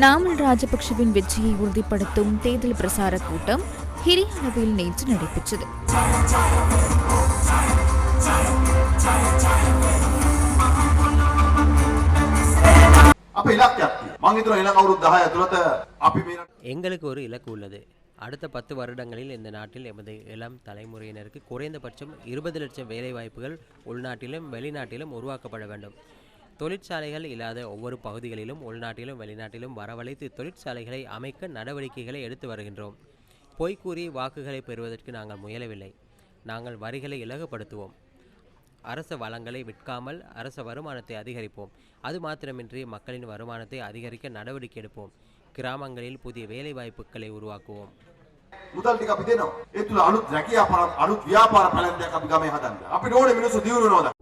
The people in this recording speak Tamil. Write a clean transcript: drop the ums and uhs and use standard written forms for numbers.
நாமல் ராஜபக்ஷவின் வெற்றியை உறுதிப்படுத்தும் தேர்தல் பிரசார கூட்டம் ஹிரியானாவில் நேற்று நடைபெற்றது. எங்களுக்கு ஒரு இலக்கு உள்ளது. அடுத்த 10 வருடங்களில் இந்த நாட்டில் எமது இளம் தலைமுறையினருக்கு குறைந்தபட்சம் 20 லட்சம் வேலைவாய்ப்புகள் உள்நாட்டிலும் வெளிநாட்டிலும் உருவாக்கப்பட வேண்டும். தொழிற்சாலைகள் இல்லாத ஒவ்வொரு பகுதிகளிலும் உள்நாட்டிலும் வெளிநாட்டிலும் வரவழைத்து தொழிற்சாலைகளை அமைக்க நடவடிக்கைகளை எடுத்து வருகின்றோம். பொய்கூறி வாக்குகளை பெறுவதற்கு நாங்கள் முயலவில்லை. நாங்கள் வரிகளை இலகுபடுத்துவோம். அரச வளங்களை விற்காமல் அரச வருமானத்தை அதிகரிப்போம். அது மாத்திரமின்றி மக்களின் வருமானத்தை அதிகரிக்க நடவடிக்கை எடுப்போம். கிராமங்களில் புதிய வேலைவாய்ப்புகளை உருவாக்குவோம். මුදල් ටික අපි දෙනවා. ඒ තුල අලුත් රැකියාව අලුත් ව්‍යාපාර පැලැන්තයක් අපි ගමේ හදන්න. අපිට ඕනේ මිනිස්සු දියුණු වෙනවා.